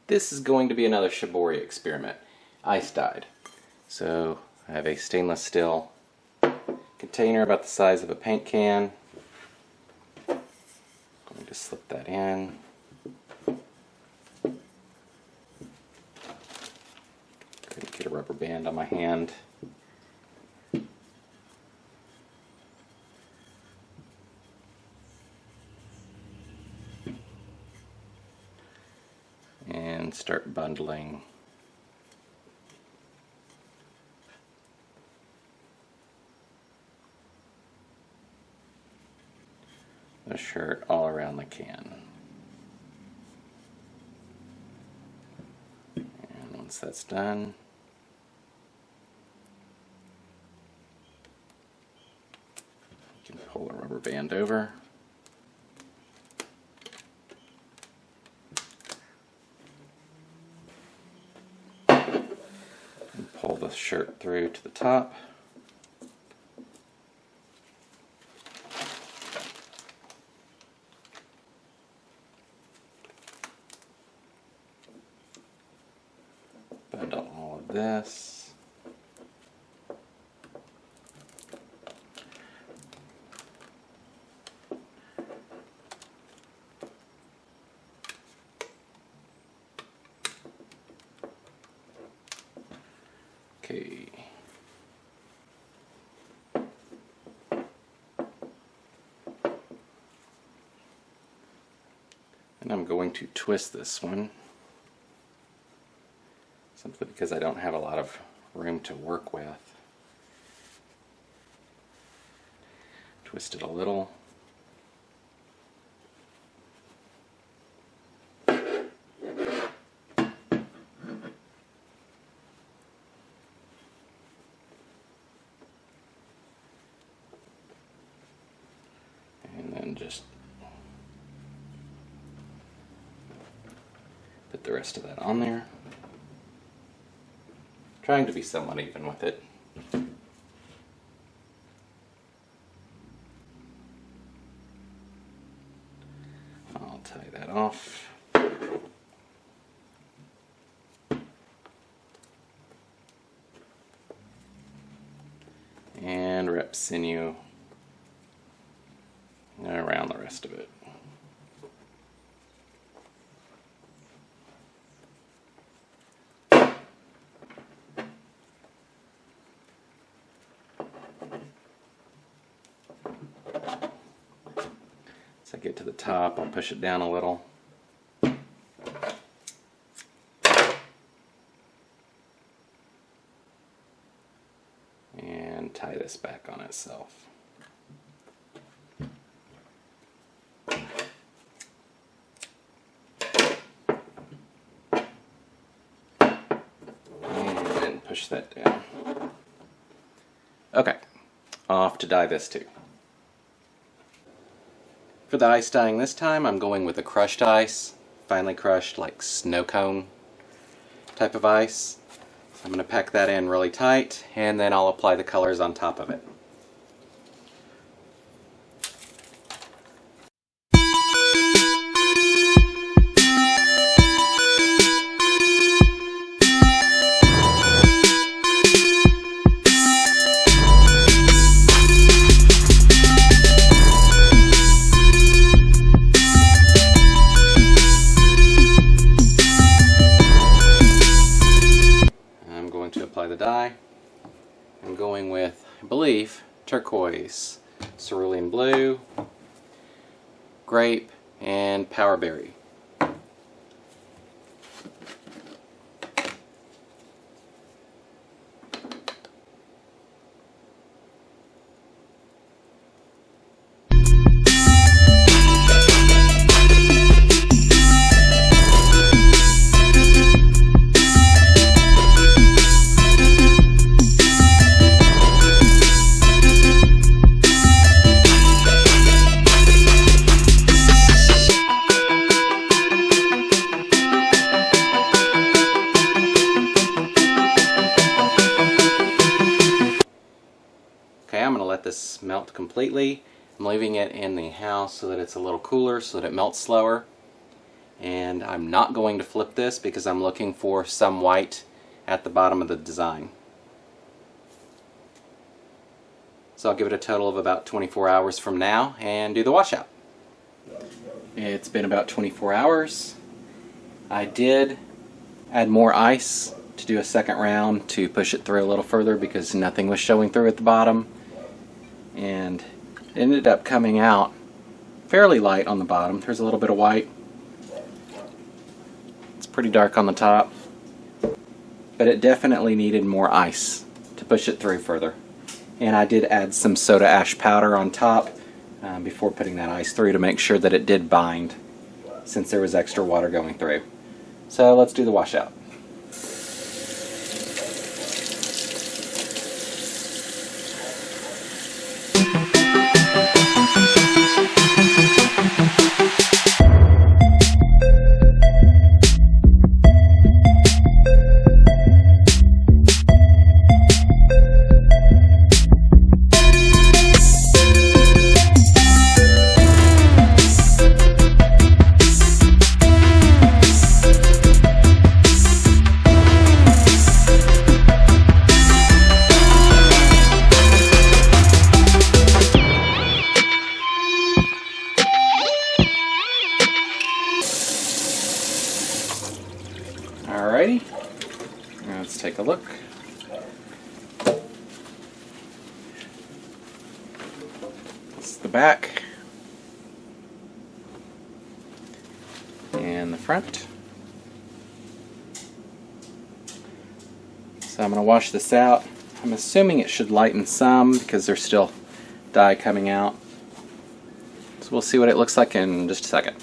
This is going to be another Shibori experiment, ice dyed. So I have a stainless steel container about the size of a paint can. I'm going to slip that in. Get a rubber band on my hand. And start bundling. The shirt all around the can. And once that's done, you can pull the rubber band over. Pull the shirt through to the top. Bundle all of this. Okay. And I'm going to twist this one, simply because I don't have a lot of room to work with. Twist it a little. And then just put the rest of that on there. Trying to be somewhat even with it. I'll tie that off. And wrap sinew around the rest of it. As I get to the top, I'll push it down a little. And tie this back on itself. And push that down. Okay, off to dye this too. For the ice dyeing this time, I'm going with a crushed ice, finely crushed, like snow cone type of ice. So I'm going to pack that in really tight, and then I'll apply the colors on top of it. The dye. I'm going with, I believe, turquoise, cerulean blue, grape, and powerberry. This melt completely. I'm leaving it in the house so that it's a little cooler, so that it melts slower. And I'm not going to flip this because I'm looking for some white at the bottom of the design. So I'll give it a total of about 24 hours from now and do the washout. It's been about 24 hours. I did add more ice to do a second round to push it through a little further because nothing was showing through at the bottom, and it ended up coming out fairly light on the bottom. There's a little bit of white. It's pretty dark on the top, but it definitely needed more ice to push it through further. And I did add some soda ash powder on top before putting that ice through to make sure that it did bind, since there was extra water going through. So let's do the washout. Alrighty, now let's take a look. This is the back and the front. So I'm going to wash this out. I'm assuming it should lighten some because there's still dye coming out. So we'll see what it looks like in just a second.